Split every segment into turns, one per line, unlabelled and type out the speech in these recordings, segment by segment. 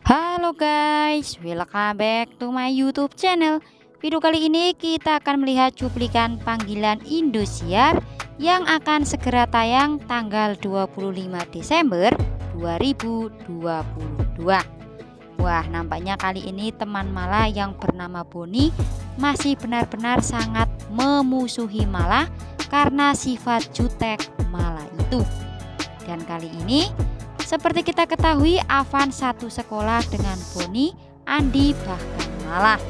Halo guys, welcome back to my YouTube channel. Video kali ini kita akan melihat cuplikan panggilan Indosiar yang akan segera tayang tanggal 25 Desember 2022. Wah, nampaknya kali ini teman Mala yang bernama Boni masih benar-benar sangat memusuhi Mala karena sifat jutek Mala itu. Dan kali ini seperti kita ketahui, Afan satu sekolah dengan Boni, Andi, bahkan Mala.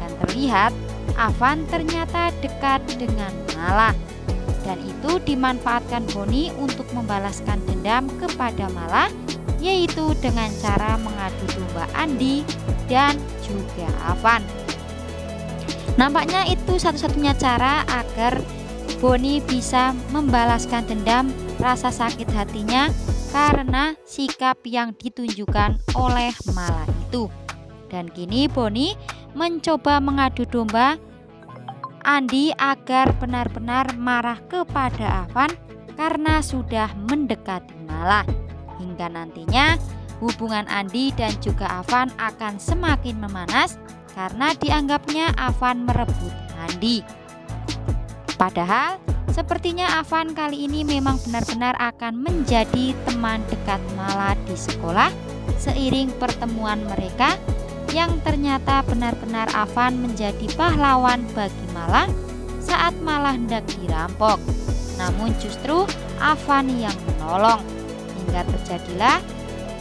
Dan terlihat Afan ternyata dekat dengan Mala. Dan itu dimanfaatkan Boni untuk membalaskan dendam kepada Mala, yaitu dengan cara mengadu domba Andi dan juga Afan. Nampaknya itu satu-satunya cara agar Boni bisa membalaskan dendam rasa sakit hatinya karena sikap yang ditunjukkan oleh Mala itu. Dan kini Boni mencoba mengadu domba Andi agar benar-benar marah kepada Afan karena sudah mendekati Mala. Hingga nantinya hubungan Andi dan juga Afan akan semakin memanas karena dianggapnya Afan merebut Andi. Padahal sepertinya Afan kali ini memang benar-benar akan menjadi teman dekat Mala di sekolah seiring pertemuan mereka yang ternyata benar-benar Afan menjadi pahlawan bagi Mala saat Mala hendak dirampok. Namun justru Afan yang menolong hingga terjadilah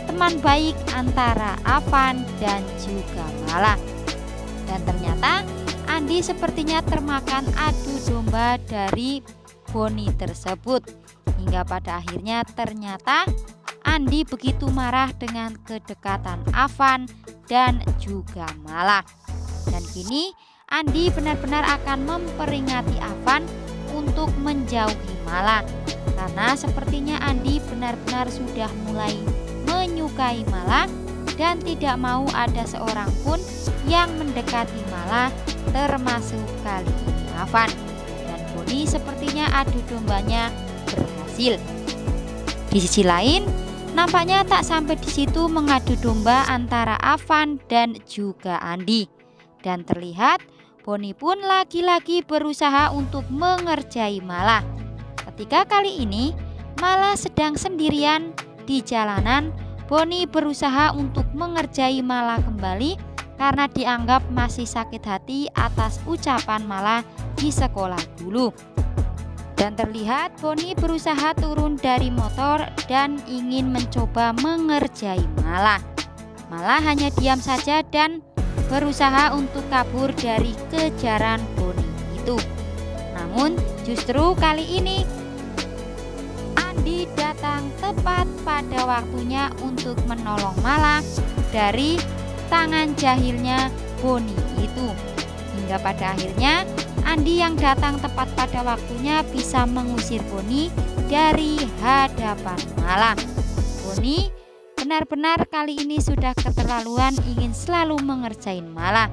teman baik antara Afan dan juga Mala. Dan ternyata Andi sepertinya termakan adu domba dari Boni tersebut, hingga pada akhirnya ternyata Andi begitu marah dengan kedekatan Afan dan juga Mala. Dan kini Andi benar-benar akan memperingati Afan untuk menjauhi Mala, karena sepertinya Andi benar-benar sudah mulai menyukai Mala dan tidak mau ada seorang pun yang mendekati Mala, termasuk kali ini Afan. Dan Boni sepertinya adu dombanya berhasil. Di sisi lain, nampaknya tak sampai di situ mengadu domba antara Afan dan juga Andi. Dan terlihat Boni pun lagi-lagi berusaha untuk mengerjai Mala. Ketika kali ini Mala sedang sendirian di jalanan, Boni berusaha untuk mengerjai Mala kembali karena dianggap masih sakit hati atas ucapan Mala di sekolah dulu. Dan terlihat Boni berusaha turun dari motor dan ingin mencoba mengerjai Mala. Mala hanya diam saja dan berusaha untuk kabur dari kejaran Boni itu. Namun justru kali ini Andi datang tepat pada waktunya untuk menolong Mala dari tangan jahilnya Boni itu. Hingga pada akhirnya Andi yang datang tepat pada waktunya bisa mengusir Boni dari hadapan Mala. Boni benar-benar kali ini sudah keterlaluan ingin selalu mengerjain Mala.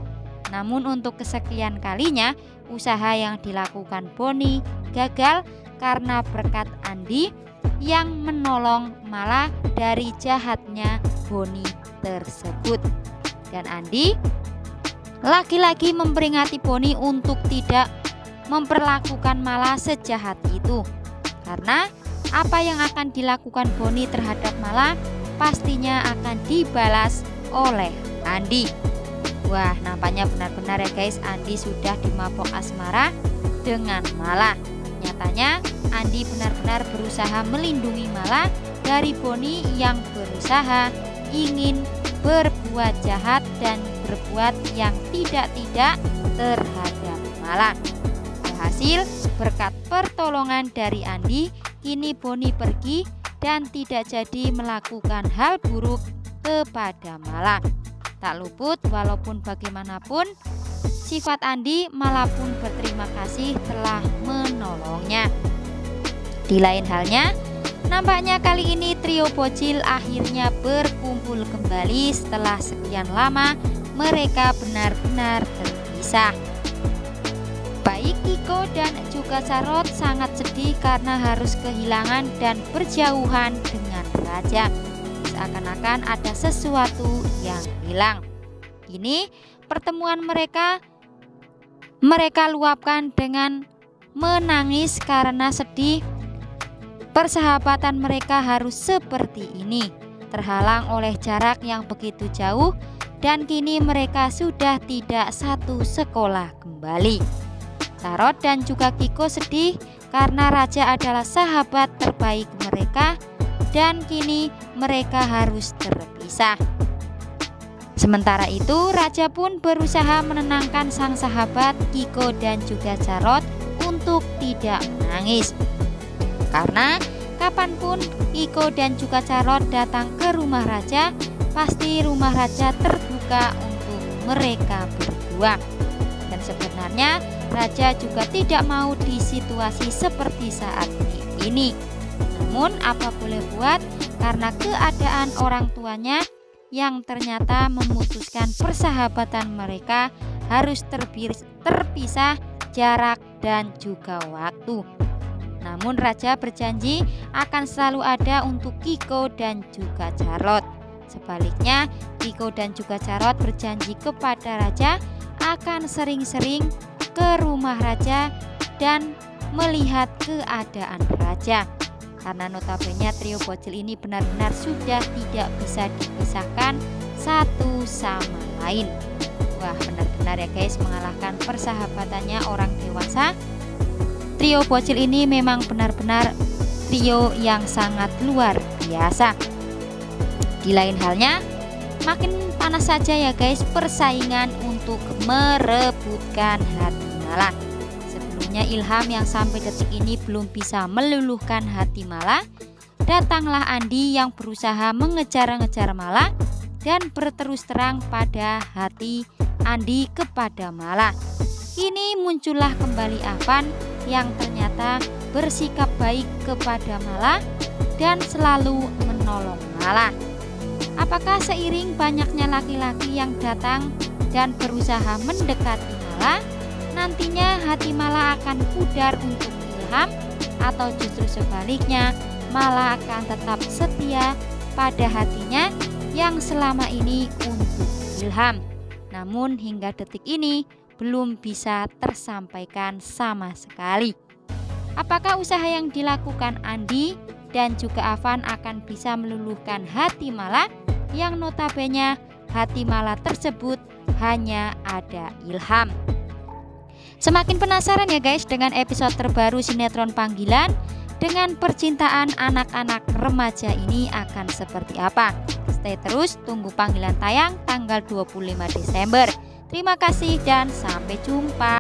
Namun untuk kesekian kalinya usaha yang dilakukan Boni gagal karena berkat Andi yang menolong Mala dari jahatnya Boni tersebut. Dan Andi lagi-lagi memperingati Boni untuk tidak memperlakukan Mala sejahat itu. Karena apa yang akan dilakukan Boni terhadap Mala pastinya akan dibalas oleh Andi. Wah, nampaknya benar-benar ya guys, Andi sudah dimabok asmara dengan Mala. Nyatanya Andi benar-benar berusaha melindungi Mala dari Boni yang berusaha ingin berbuat jahat dan berbuat yang tidak-tidak terhadap Mala. Alhasil berkat pertolongan dari Andi, kini Boni pergi dan tidak jadi melakukan hal buruk kepada Mala. Tak luput walaupun bagaimanapun sifat Andi, Mala pun berterima kasih telah menolongnya. Di lain halnya, nampaknya kali ini trio bocil akhirnya berkumpul kembali setelah sekian lama mereka benar-benar terpisah. Baik Kiko dan juga Sarot sangat sedih karena harus kehilangan dan berjauhan dengan Raja. seakan-akan ada sesuatu yang hilang. Kini pertemuan mereka luapkan dengan menangis karena sedih. Persahabatan mereka harus seperti ini, terhalang oleh jarak yang begitu jauh, dan kini mereka sudah tidak satu sekolah kembali. Carot dan juga Kiko sedih karena Raja adalah sahabat terbaik mereka, dan kini mereka harus terpisah. Sementara itu, Raja pun berusaha menenangkan sang sahabat Kiko dan juga Carot untuk tidak menangis. Karena kapanpun Kiko dan juga Carot datang ke rumah Raja, pasti rumah Raja terbuka untuk mereka berdua. Dan sebenarnya Raja juga tidak mau di situasi seperti saat ini. Namun apa boleh buat, karena keadaan orang tuanya yang ternyata memutuskan persahabatan mereka harus terpisah jarak dan juga waktu. Namun Raja berjanji akan selalu ada untuk Kiko dan juga Carot. Sebaliknya, Kiko dan juga Carot berjanji kepada Raja akan sering-sering ke rumah Raja dan melihat keadaan Raja. Karena notabene trio bocil ini benar-benar sudah tidak bisa dipisahkan satu sama lain. Wah, benar-benar ya guys, mengalahkan persahabatannya orang dewasa. Trio bocil ini memang benar-benar trio yang sangat luar biasa. Di lain halnya, makin panas saja ya guys persaingan untuk merebutkan hati Mala. Sebelumnya Ilham yang sampai detik ini belum bisa meluluhkan hati Mala, datanglah Andi yang berusaha mengejar-ngejar Mala dan berterus terang pada hati Andi kepada Mala. Kini muncullah kembali Afan yang ternyata bersikap baik kepada Mala dan selalu menolong Mala. Apakah seiring banyaknya laki-laki yang datang dan berusaha mendekati Mala, nantinya hati Mala akan pudar untuk Ilham, atau justru sebaliknya Mala akan tetap setia pada hatinya yang selama ini untuk Ilham? Namun hingga detik ini belum bisa tersampaikan sama sekali. Apakah usaha yang dilakukan Andi dan juga Afan akan bisa meluluhkan hati Mala, yang notabene hati Mala tersebut hanya ada Ilham? Semakin penasaran ya guys dengan episode terbaru sinetron Panggilan, dengan percintaan anak-anak remaja ini akan seperti apa? Stay terus, tunggu Panggilan tayang tanggal 25 Desember. Terima kasih dan sampai jumpa.